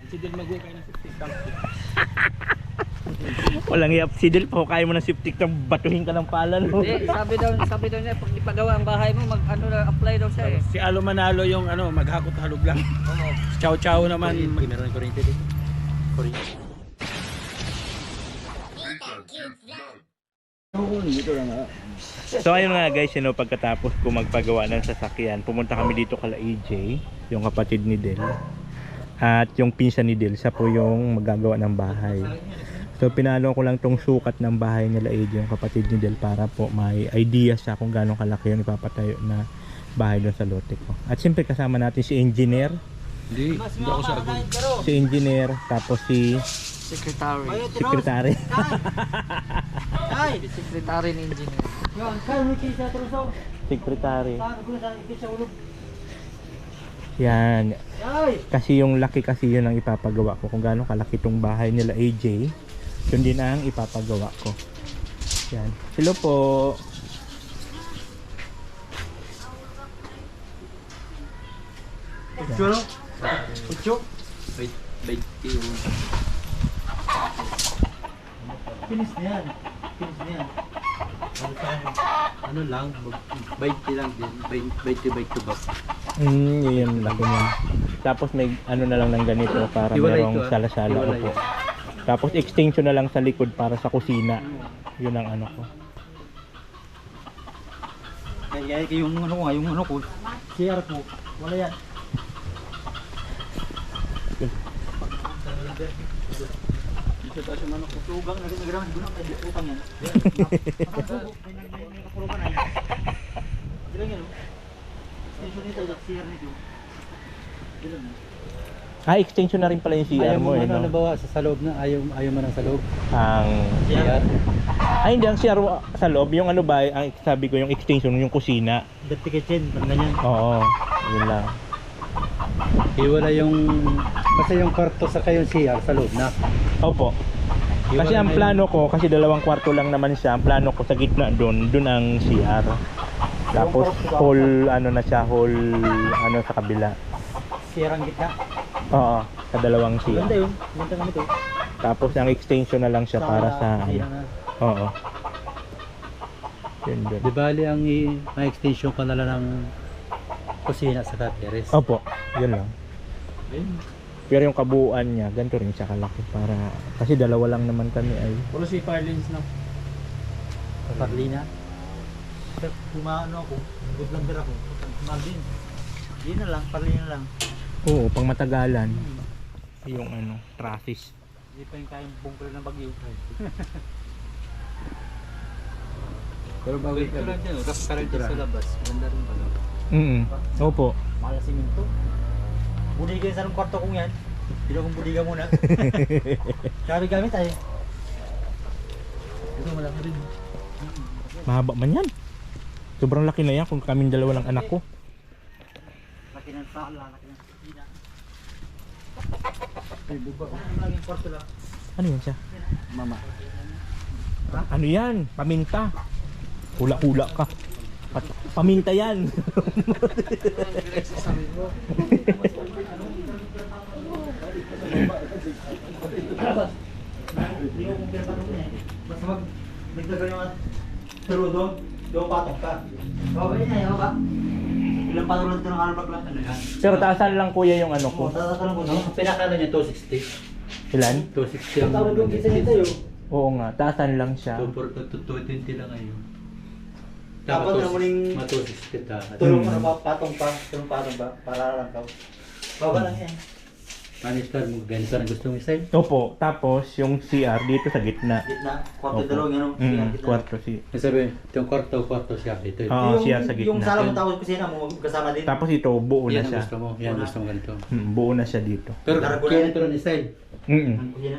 Si Del magukay ng septic tank. Walang iyap si Del, kaya mo ng septic tank, batuhin ka ng pala no. Hindi, sabi daw niya pag ipagawa ang bahay mo, apply daw siya eh. Si Alo Manalo yung maghakot halog lang. Oo. Chow Chow naman. Meron kuryente dito. So ayun nga guys, pagkatapos ko magpagawa ng sasakyan, pumunta kami dito kala AJ, yung kapatid ni Del. At yung pinsan ni Del, siya po yung magagawa ng bahay. So pinalo ko lang tong sukat ng bahay nila AJ, yung kapatid ni Del, para po may idea siya kung gaano kalaki yung ipapatayo na bahay doon sa lote ko. At siyempre kasama natin si engineer. Hindi ako sa agul. Si engineer, tapos si Secretary. secretary. Secretary ni engineer. Secretary. Yan. Kasi yung laki kasi yun ang ipapagawa ko. Kung gaano kalaki tong bahay nila AJ, yun din ang ipapagawa ko. Yan. Hello po. Ucho. Wait, Finish na yan. Finish na yan. ano lang, 20 lang din. 20 ba? Yun laki niya. Tapos may ano na lang ng ganito para Hiwalay merong ito, ah. sala-sala Hiwalay. po. Tapos extension na lang sa likod para sa kusina. Yun ang ano ko. Kaya yung ano ko, CR ko, wala yan. Dito tayo sa manok ko. Tugang, nagramang gunang kayo, utang yan. May kapulukan ay. Dilang yan, extension nito, CR nito. Dilang yan. Extension na rin pala yung CR mo eh, no? nabawa sa loob na, ayaw mo nang sa loob. Ang CR. hindi ang CR sa loob, yung ano ba, ang sabi ko yung extension, yung kusina. Dirty kitchen, pag ganyan. Oo, yun lang. Iwala yung, basta yung kwarto sa kayong CR sa loob na. Opo. Kasi ang plano ko, kasi 2 kwarto lang naman siya, ang plano ko sa gitna doon ang CR. Tapos whole ano na siya, whole ano sa kabila. CR ang gitna. Oo, sa 2 Ganda CR. yun, ganda naman ito. Tapos ang extension na lang siya para sa ano. na. Oo. Yun doon. Di bali ang may extension pa na lang ng kusina sa terrace. Opo, yun lang. Pero yung kabuuan niya, ganito rin siya kalaki para kasi 2 lang naman kami ay. Puro si Parlins na. Sa Parlina. Kumano ako, good lang ako. Marvin. Di na lang, Parlina lang. Oo, pang matagalan. Yung ano, traffic. Hindi pa yung kayang bungkol ng bagyo. Pero bago Ito lang dyan, rough current sa labas. Ganda rin pala. Opo. Mahal na simento. Budigan sa ng kwarto kong yan. Bila kong budigan muna. Gamit tayo. Ito malaki rin. Mahaba man yan. Sobrang laki na yan kung kaming 2 lang anak ko. Laki ng sala, laki ng kusina. Ay, buba. Ang laging kwarto lang. Ano yan siya? Mama. Ano yan? Paminta. Hula-hula ka. Paminta yan. Basta nagdagan yung turo doon, doon patong ka. Okay na yun ba? Ilang patulad ito ng albag lang talaga. Pero taasan lang kuya yung ano ko. Tatatanong ko, no? Pinakala niya 260. Ilan? 260 ang tawag yung isa nito yun. Oo nga, taasan lang siya. 220 lang ngayon. Dapat na muling matusis kita. tulong mo na patong pa, tulong patong ba, para lang ka. Baba lang yan. Manistar mo, ganito na gusto mo isa. Opo, tapos yung CR dito sa gitna. Gitna, kwarto Opo. dalawang yan. Kwarto si. Sabi, itong kwarto siya dito. Oo, CR sa Yung gitna. sala mo tawag kusina mo, kasama din. Tapos ito, buo na Yan ang siya. gusto mo, yan gusto mo ganito. Buo na siya dito. Pero Gargoyle. kaya ito ng isa eh. Ang kusina.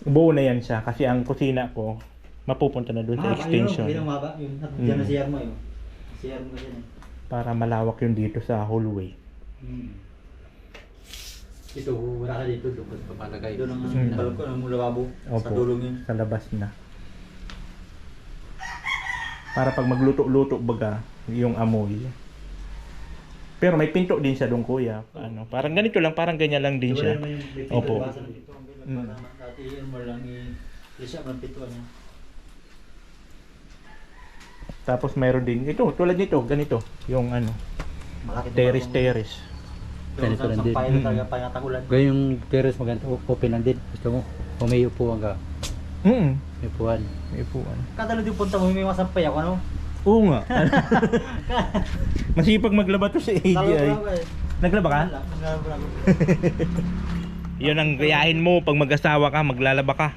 Buo na yan siya kasi ang kusina ko mapupunta na doon sa extension Yun ang maba, yun. Diyan na CR mo yun. CR mo yan eh. para malawak yung dito sa hallway. Ito, wala ka dito, doon ka papalagay. Doon ang Hmm. balkon, ang lababo. Sa Opo, dulong yun. sa labas na. Para pag magluto-luto baga yung amoy. Pero may pinto din siya doon, kuya. Ano, parang ganito lang, parang ganyan lang din siya. Opo. Dati yun mo lang i-isa ang pintuan niya. Tapos mayroon din ito, tulad nito, ganito, yung ano, terrace. Ganito lang din. Pilot talaga panatakulan. Kaya yung terrace maganda, open lang din. Gusto mo, kung may upuan ka, may upuan. May upuan. Kadalo din punta mo, may masampay ako, ano? Oo nga. Masipag maglaba to si AJ. Naglaba ka? Yun ang gayahin mo pag mag-asawa ka, maglalaba ka.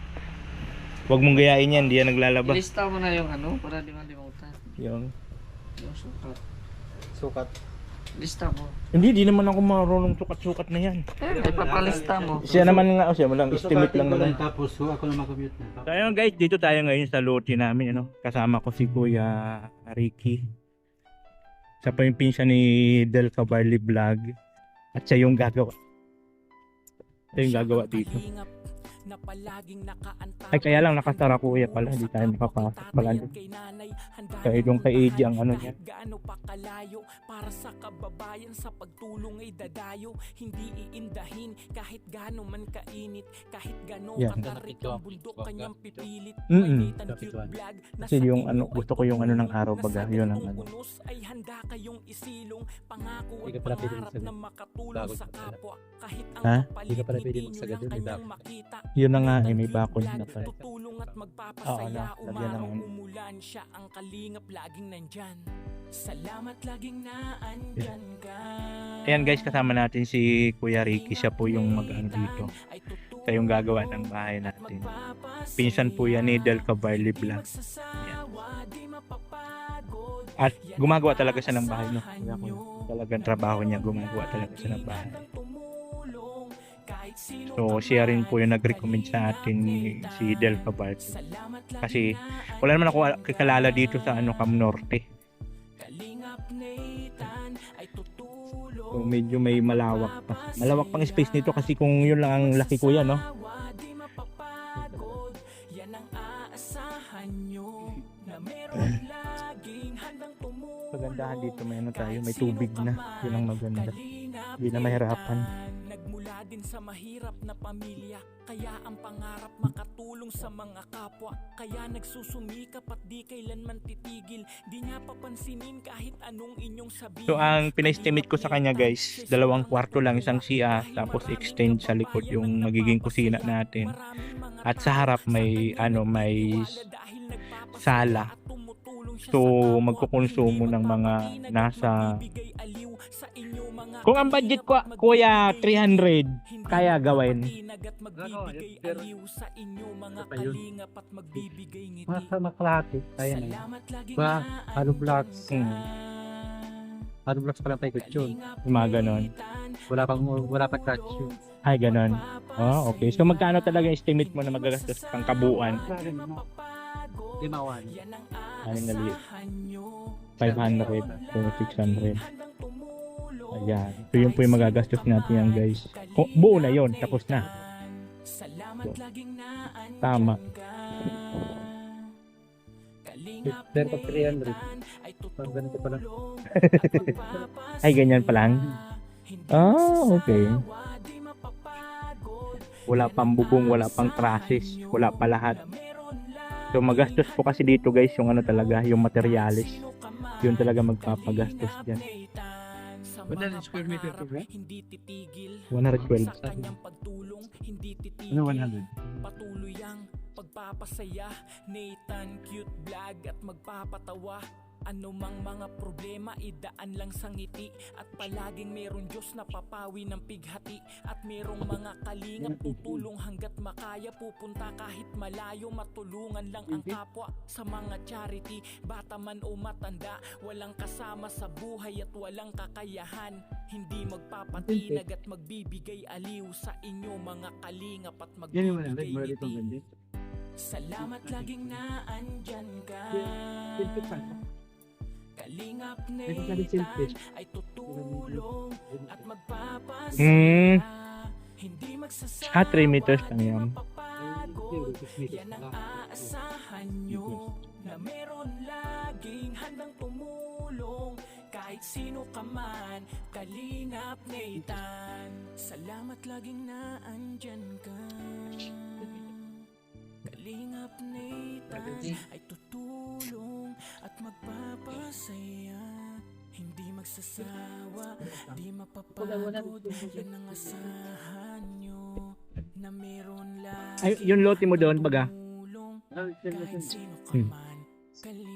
Huwag mong gayahin yan, di yan naglalaba. Ilista mo na yung ano, para di malimutan. Yung. Yung sukat. Sukat. Lista mo. Hindi, di naman ako marunong sukat-sukat na yan. Eh, ipapalista mo. Siya naman nga, siya malang estimate lang naman. Tapos ako na mag-commute na. So ayun guys, dito tayo ngayon sa lote namin, ano. Kasama ko si Kuya Ricky. Siya pa yung pinsan ni Del Cavalli Vlog. At siya yung gagawa. Siya yung gagawa dito. Ay kaya lang nakasara kuya pala, hindi tayo makapasok pala doon. Kaya doon kay AJ ang ano niya. Gaano pa kalayo para sa kababayan sa pagtulong ay dadayo, hindi iindahin kahit gaano man kainit, kahit gaano kakarik ang bundok kanyang pipilit. Kasi yung ano, gusto ko yung ano ng araw baga, yun ang ano. Ay handa kayong isilong, pangako at pangarap na makatulong sa kapwa kahit ang kapalit hindi nyo lang kanyang makita. Yun na nga, may bakod na tayo. Tutulong at magpapasaya, lagyan umaraw ng umulan siya ang kalingap laging nandyan. Salamat laging naandyan ka. Ayan guys, kasama natin si Kuya Ricky. Siya po yung mag-ano dito. Siya yung gagawa ng bahay natin. Pinsan po yan ni Del Cavalli Vlog. Ayan. At gumagawa talaga siya ng bahay, no? Talagang trabaho niya, gumagawa talaga siya ng bahay. So siya rin po yung nag-recommend sa atin si Del Cavalli. Kasi wala naman ako kikalala dito sa ano, Cam Norte. So medyo may malawak pa. Malawak pang space nito kasi kung yun lang ang laki kuya, no? Pagandahan dito may ano tayo, may tubig na. Yun ang maganda. Hindi na mahirapan. Nagmula din sa mahirap na pamilya, kaya ang pangarap makatulong sa mga kapwa. Kaya nagsusumikap at di kailanman titigil, di niya papansinin kahit anong inyong sabihin. So ang pina-estimate ko sa kanya guys, 2 kwarto lang, isang CR, tapos extend sa likod yung magiging kusina natin. At sa harap may ano, may sala. So magkukonsumo ng mga nasa, kung ang budget ko kuya 300 kaya gawin. Makalahati. Kaya na yun. Ba, hollow blocks. Hollow blocks pa lang tayo yun. Yung mga ganon. Wala pang touch yun. Ay ganon. Oh, okay. So magkano talaga estimate mo na magagastos pang kabuuan? Di mawan. Ano na liit? 500 to 600. Ayan. So yun po yung magagastos natin yan guys. Kung buo na yun, tapos na. So, tama. Pero pag 300, pag ganito pa lang. Ay, ganyan pa lang? Ah, okay. Wala pang bubong, wala pang trusses, wala pa lahat. So magastos po kasi dito guys yung ano talaga, yung materialis. Yun talaga magpapagastos dyan. 100 square meter to ba? 112. Ano 100? Patuloy ang pagpapasaya, Nathan Cute Vlog at magpapatawa. Ano mang mga problema, idaan lang sa ngiti. At palaging meron Diyos na papawi ng pighati. At merong mga kalingap tutulong hanggat makaya. Pupunta kahit malayo, matulungan lang ang kapwa. Sa mga charity, bata man o matanda, walang kasama sa buhay at walang kakayahan. Hindi magpapatinag at magbibigay aliw sa inyo mga kalingap at magbibigay ngiti. Salamat laging naandyan ka. Kalingap Nathan ay tutulong at magpapasaya. Hindi magsasama 3 meters lang yan. yan ang aasahan nyo, na meron laging handang tumulong kahit kahit sino ka man. Kalingap Nathan, salamat laging naandyan ka. Kalingap Nathan ay tutulong at magpapasaya. Hindi magsasawa, di mapapagod. Yan ang asahan nyo, na meron lang Ay, yung lote mo doon, baga. tulong kahit sino ka Hmm. man.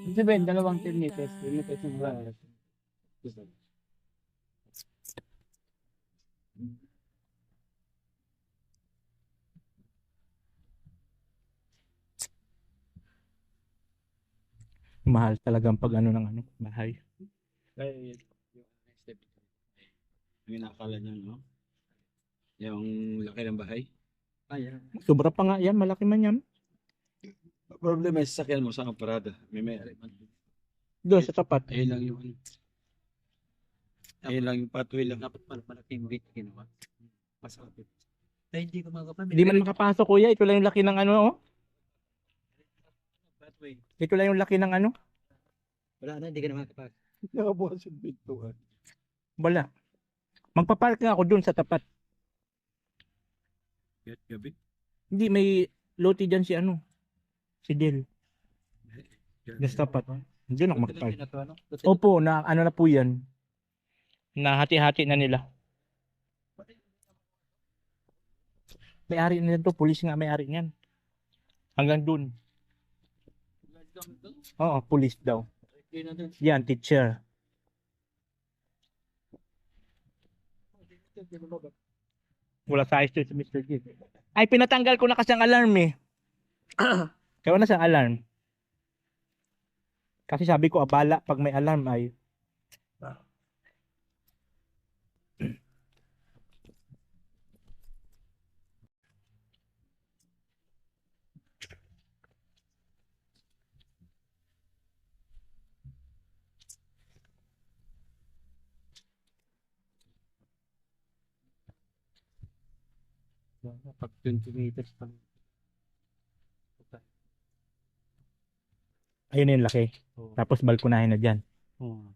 Ibig sabihin, dalawang tinites. Tinites yung brother. Mahal talagang pag ano ng ano, bahay. Kaya yung step yung nakakala niya, no? Yung laki ng bahay. Ayan. Sobra pa nga yan, malaki man yan. Problema sa sasakyan mo sa parada. May may-ari man. Doon sa tapat. Ayun lang yung ano. Ayun lang yung pathway lang. Dapat pala malaking gate ginawa. Masakit. Ay, hindi ko makapamit. Hindi man makapasok kuya, ito lang yung laki ng ano, oh. Pathway. Ito lang yung laki ng ano. Wala na, hindi ka na makapasok. Nakabukas yung pintuan. Wala. Magpapark nga ako doon sa tapat. Gabi. Hindi, may lote dyan si ano. Si Del. Doon sa tapat. Doon ako magpapark. Opo, na ano na po yan. Nahati-hati na nila. May-ari na to, pulis nga may-ari niyan. Hanggang dun. Oo, pulis daw. Yan, teacher. Wala sa ayos sa Mr. G. Ay, pinatanggal ko na kasi ang alarm eh. Kaya na sa alarm. Kasi sabi ko, abala pag may alarm ay. Pag 20 meters pa. Ayun na yung laki. Oo. Tapos balkonahin na dyan. Oo.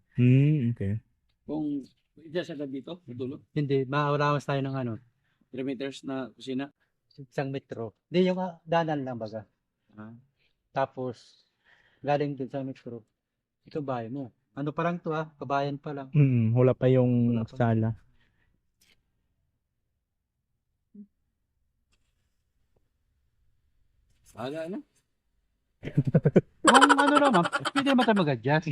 Okay. Kung isa sa dito, dulo, Hindi, maurawas tayo ng ano, 3 meters na kusina. 1 metro. Hindi, yung danan lang baga. Ah. Tapos, galing dun sa metro. Ito bahay mo. Ano pa lang to kabayan pa lang. Wala pa yung Wala pa. sala. Ala na. Kung ano naman, pwede naman tayo mag-adjust.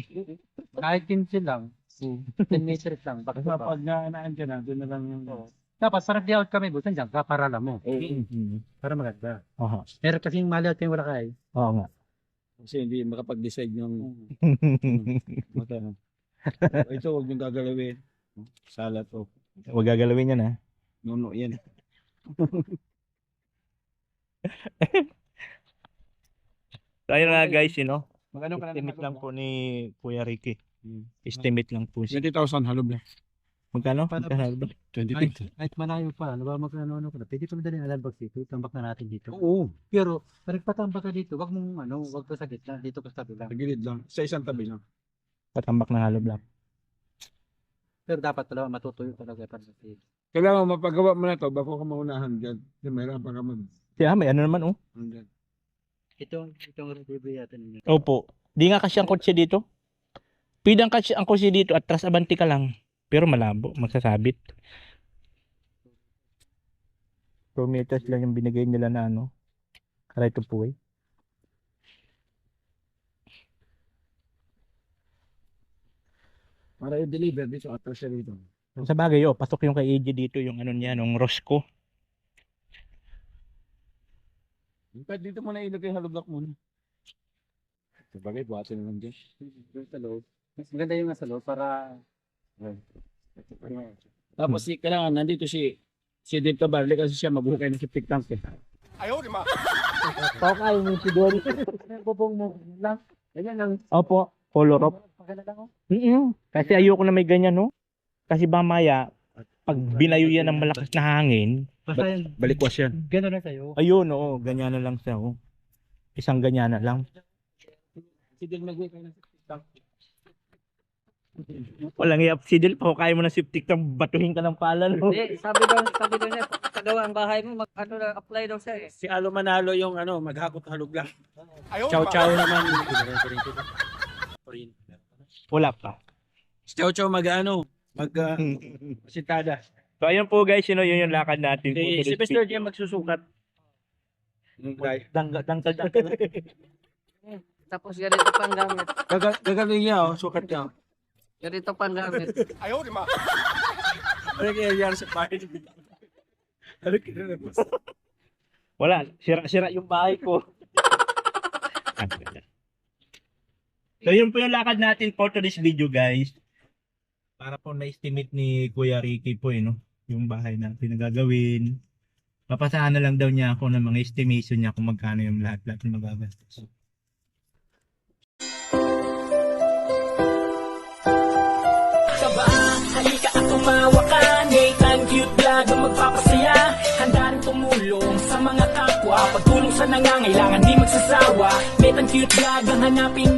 Kahit 15 lang. 10 meters lang. Baka pag naandyan na, doon na lang yung... Dapat parang di out kami, busan dyan, kaparala mo. Para maganda. Oo. Meron kasing maliit yung wala kay. Oo nga. Kasi hindi makapag-decide ng ito, huwag niyong gagalawin. Sala to. Huwag gagalawin yan ha. Nuno yan. So ayun nga guys, Magano ka estimate lang po ni Kuya Ricky. Estimate lang po siya. 20,000 halob na. Magkano? Paano Magkano ba? 20,000. Kahit malayo pa, ano ba magkano ko na. Pwede pa madali alalbag dito, tambak na natin dito. Oo. Pero, pag patambak ka dito, wag mong wag pa sa gitna, dito ka sa tabi lang. Sa gilid lang. Sa isang tabi lang. Patambak na halo block. Pero dapat talaga matutuyo talaga para sa tabi. Kailangan mapagawa mo na to bako ka maunahan dyan. Kasi mayroon pa ka man. Kaya may ano naman oh. Dyan. Itong review yata ninyo. Opo. Di nga kasi ang kotse dito. Pidang kasi ang kotse dito at tras abanti ka lang. Pero malabo, magsasabit. 2 meters lang yung binigay nila na ano. Right of way. Para i-deliver dito at siya dito. Sa bagay, pasok yung kay AJ dito yung ano niya, nung Rosco. Kahit dito mo na ilagay halo block muna. Sa bagay, buhatin naman dyan. Yung sa loob. Mas maganda yung nasa loob para Tapos kailangan nandito si Dave Tabarli kasi siya mabuhukay ng septic tank eh. Pakay mo si Don. bubong mo lang. Ganyan lang. Opo, color up. Pagkala lang Kasi ayoko na may ganyan, no? Kasi mamaya, pag binayo yan ng malakas na hangin, Basta yan, Balikwas yan. gano'n na sa'yo. ayun, oo, ganyan na lang siya, oh. Isang ganyan na lang. Si Dave magbukay ng septic tank. Walang iap si Del po. Kaya mo na siptik ng batuhin ka ng pala. No? Hindi, sabi daw niya, pag ipagawa ang bahay mo, mag ano na, apply daw siya eh. Si Alo Manalo yung ano, maghakot-halog lang. Chow-chow naman. Wala pa. Si Chow-chow mag-ano, sintada. So ayun po guys, yun yung lakad natin. Si Mr. J magsusukat. Dangkal. Tapos ganito pang gamit. Gagawin niya, sukat niya. Ganito pang gamit. Ano kaya nangyari sa bahay? Ano kaya Wala, sira yung bahay ko. So yun po yung lakad natin for today's video guys. Para po na-estimate ni Kuya Ricky po no, yung bahay natin na gagawin. Papasahan na lang daw niya ako ng mga estimation niya kung magkano yung lahat-lahat ng magagastos. Kaba, halika at tumawa ka. Nathan Cute Vlog ang magpapasaya. Handa rin tumulong sa mga kapwa. Pagtulong sa nangangailangan di magsasawa. Nathan Cute Vlog ang hanapin